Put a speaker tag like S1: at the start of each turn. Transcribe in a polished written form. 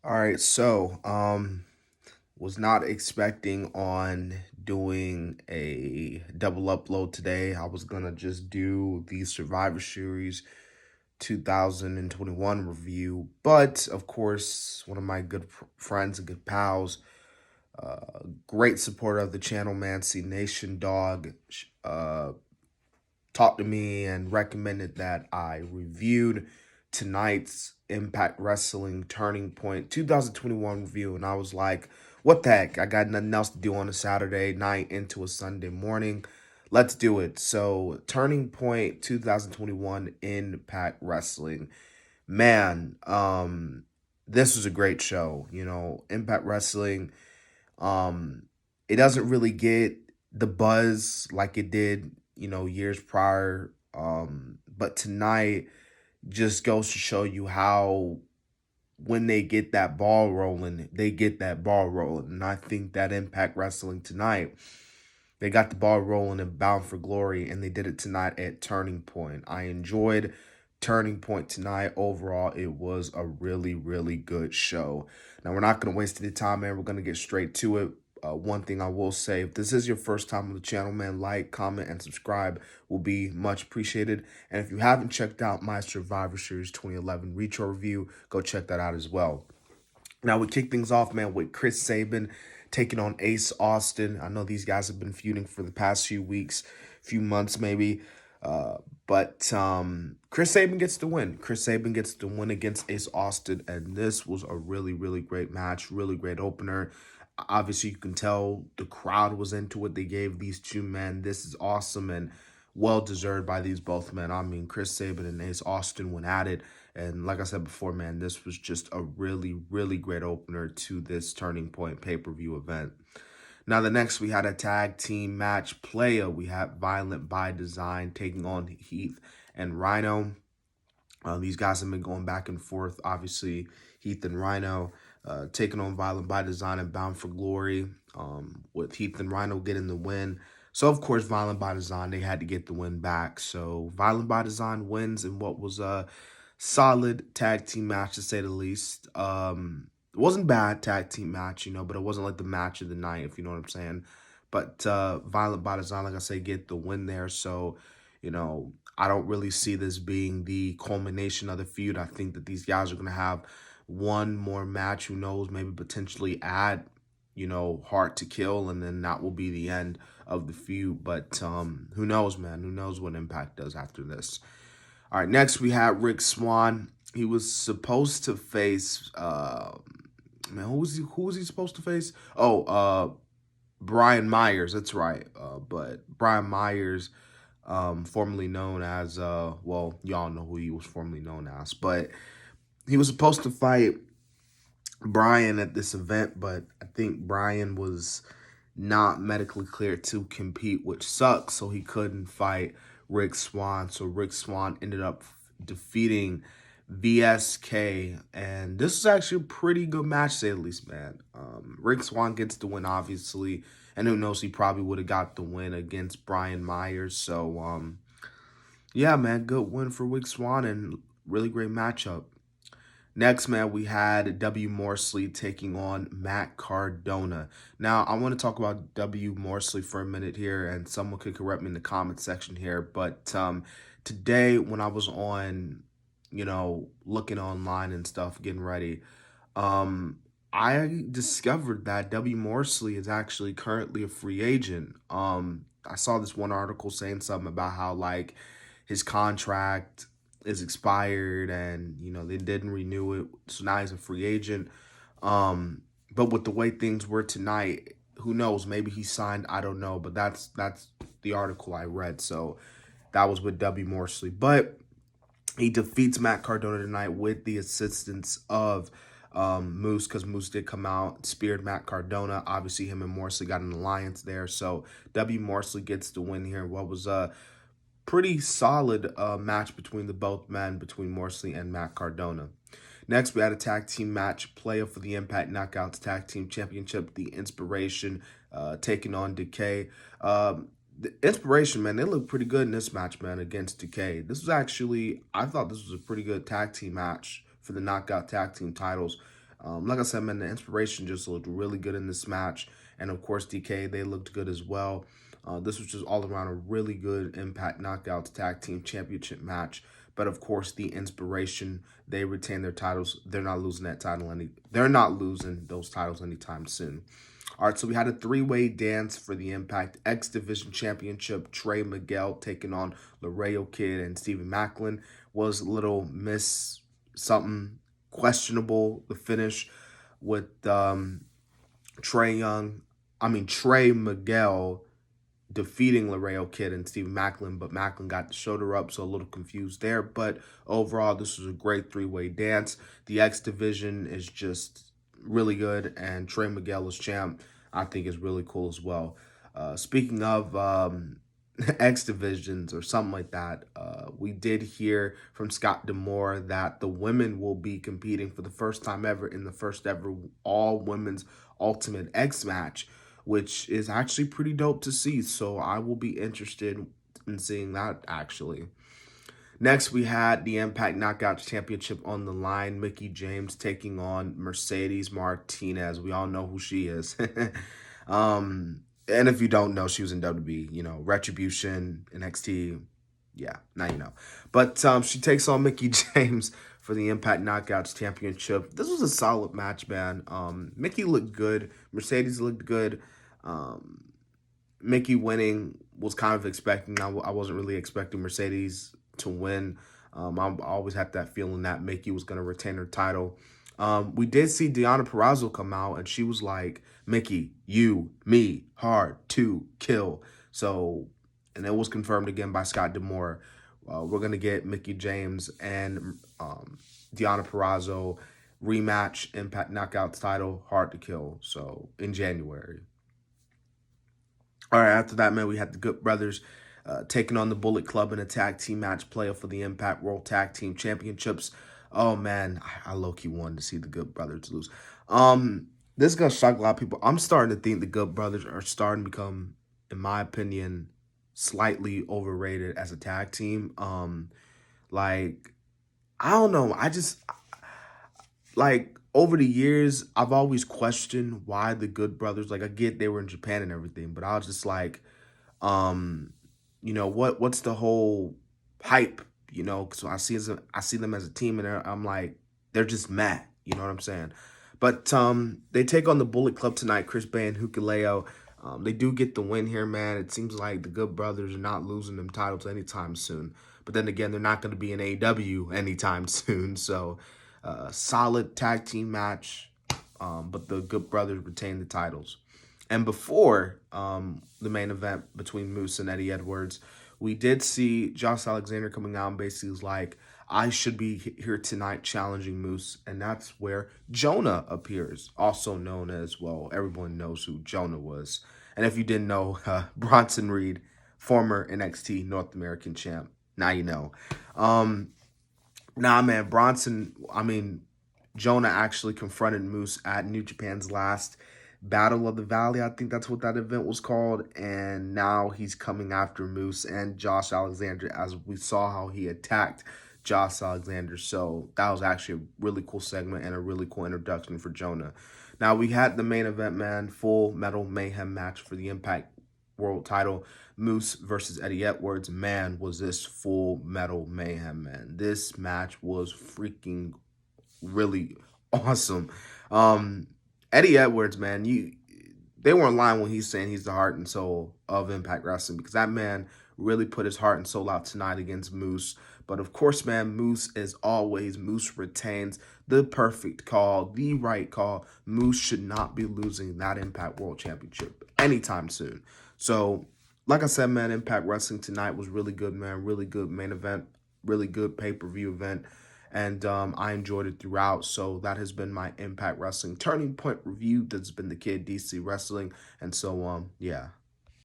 S1: All right, so was not expecting on doing a double upload today. I was gonna just do the Survivor Series 2021 review, but of course, one of my good friends and good pals, great supporter of the channel, man, C Nation Dog, uh, talked to me and recommended that I reviewed tonight's Impact Wrestling Turning Point 2021 review. And I was like, what the heck? I got nothing else to do on a Saturday night into a Sunday morning. Let's do it. So, Turning Point 2021 Impact Wrestling. Man, this was a great show. Impact Wrestling, um, it doesn't really get the buzz like it did, years prior. But tonight just goes to show you how when they get that ball rolling, they get that ball rolling. And I think that Impact Wrestling tonight, they got the ball rolling and Bound for Glory, and they did it tonight at Turning Point. I enjoyed Turning Point tonight. Overall, it was a really, really good show. Now, we're not going to waste any time, man. We're going to get straight to it. One thing I will say, if this is your first time on the channel, man, like, comment, and subscribe will be much appreciated. And if you haven't checked out my Survivor Series 2011 Retro review, go check that out as well. Now, we kick things off, man, with Chris Saban taking on Ace Austin. I know these guys have been feuding for the past few weeks, few months maybe. But Chris Saban gets the win. Chris Saban gets the win against Ace Austin, and this was a really, really great match, really great opener. Obviously, you can tell the crowd was into it. They gave these two men, this is awesome and well deserved by these both men. I mean, Chris Saban and Ace Austin went at it. And like I said before, man, this was just a really, really great opener to this Turning Point pay-per-view event. Now, the next, we had a tag team match playa. We had Violent by Design taking on Heath and Rhino. These guys have been going back and forth. Obviously, Heath and Rhino taking on Violent by Design and Bound for Glory, with Heath and Rhino getting the win. So, of course, Violent by Design, they had to get the win back. So, Violent by Design wins in what was a solid tag team match, to say the least. It wasn't bad tag team match, but it wasn't like the match of the night, if you know what I'm saying. But Violent by Design, like I say, get the win there. So, I don't really see this being the culmination of the feud. I think that these guys are going to have one more match. Who knows? Maybe potentially add, Hard to Kill, and then that will be the end of the feud. But who knows, man? Who knows what Impact does after this? All right, next we had Rick Swann. He was supposed to face, man, who was he supposed to face? Oh, Brian Myers. That's right. But Brian Myers, formerly known as, well, y'all know who he was formerly known as, but he was supposed to fight Brian at this event, but I think Brian was not medically cleared to compete, which sucks. So he couldn't fight Rick Swann. So Rick Swann ended up defeating VSK, and this is actually a pretty good match, to say the least, man. Rick Swann gets the win, obviously, and who knows, he probably would have got the win against Brian Myers. So, yeah, man, good win for Rick Swann and really great matchup. Next, man, we had W. Morsley taking on Matt Cardona. Now, I want to talk about W. Morsley for a minute here, and someone could correct me in the comment section here. But today, when I was on, looking online and stuff, getting ready, I discovered that W. Morsley is actually currently a free agent. I saw this one article saying something about how, like, his contract is expired and they didn't renew it, so now he's a free agent. But with the way things were tonight, who knows, maybe he signed, I don't know, but that's the article I read. So that was with W. Morsley, but he defeats Matt Cardona tonight with the assistance of Moose, because Moose did come out, speared Matt Cardona. Obviously, him and Morsley got an alliance there, so W. Morsley gets the win here. What was pretty solid match between the both men, between Morsley and Matt Cardona. Next, we had a tag team match, playa for the Impact Knockouts Tag Team Championship, The Inspiration taking on Decay. The Inspiration, man, they look pretty good in this match, man, against Decay. This was actually, I thought this was a pretty good tag team match for the Knockout Tag Team titles. Like I said, man, the inspiration just looked really good in this match. And of course, DK, they looked good as well. This was just all around a really good Impact Knockouts Tag Team Championship match. But of course, the inspiration, they retain their titles. They're not losing that title they're not losing those titles anytime soon. All right, so we had a three-way dance for the Impact X Division Championship. Trey Miguel taking on Laredo Kid and Stephen Macklin. Was a little miss something questionable, the finish with Trey Miguel defeating Laredo Kid and Stephen Macklin, but Macklin got the shoulder up, so a little confused there. But overall, this was a great three-way dance. The X Division is just really good, and Trey Miguel as champ, I think, is really cool as well. Speaking of X Divisions or something like that, we did hear from Scott D'Amore that the women will be competing for the first time ever in the first ever all-women's Ultimate X match, which is actually pretty dope to see. So I will be interested in seeing that, actually. Next, we had the Impact Knockouts Championship on the line. Mickie James taking on Mercedes Martinez. We all know who she is. And if you don't know, she was in WWE, Retribution, NXT. Yeah, now you know. But she takes on Mickie James for the Impact Knockouts Championship. This was a solid match, man. Mickie looked good. Mercedes looked good. Mickie winning was kind of expecting. I wasn't really expecting Mercedes to win. I always had that feeling that Mickie was going to retain her title. We did see Deonna Purrazzo come out, and she was like, Mickie, you, me, hard to kill. So, and it was confirmed again by Scott D'Amore. We're going to get Mickie James and Deonna Purrazzo rematch Impact Knockouts title, hard to kill. So, in January. All right, after that, man, we had the Good Brothers taking on the Bullet Club in a tag team match player for the Impact World Tag Team Championships. Oh, man, I low-key wanted to see the Good Brothers lose. This is going to shock a lot of people. I'm starting to think the Good Brothers are starting to become, in my opinion, slightly overrated as a tag team. Like, I don't know. Over the years, I've always questioned why the Good Brothers, I get they were in Japan and everything, but I was just like, what's the whole hype, So I see them as a team, and I'm like, they're just mad, you know what I'm saying? But they take on the Bullet Club tonight, Chris Bay and Hukuleo. They do get the win here, man. It seems like the Good Brothers are not losing them titles anytime soon. But then again, they're not going to be in AEW anytime soon, so solid tag team match, but the Good Brothers retain the titles. And before the main event between Moose and Eddie Edwards, we did see Josh Alexander coming out and basically was like, I should be here tonight challenging Moose. And that's where Jonah appears, also known as, well, everyone knows who Jonah was. And if you didn't know, Bronson Reed, former NXT North American champ. Now you know. Nah, man, Jonah actually confronted Moose at New Japan's last Battle of the Valley. I think that's what that event was called. And now he's coming after Moose and Josh Alexander, as we saw how he attacked Josh Alexander. So that was actually a really cool segment and a really cool introduction for Jonah. Now we had the main event, man, Full Metal Mayhem match for the Impact World title. Moose versus Eddie Edwards. Man, was this Full Metal Mayhem, man. This match was freaking really awesome. Eddie Edwards, man, they weren't lying when he's saying he's the heart and soul of Impact Wrestling, because that man really put his heart and soul out tonight against Moose. But of course, man, Moose, as always, Moose retains the perfect call, the right call. Moose should not be losing that Impact World Championship anytime soon. So, like I said, man, Impact Wrestling tonight was really good, man. Really good main event, really good pay-per-view event. And I enjoyed it throughout. So that has been my Impact Wrestling Turning Point review. That's been the Kid DC Wrestling. And so, yeah.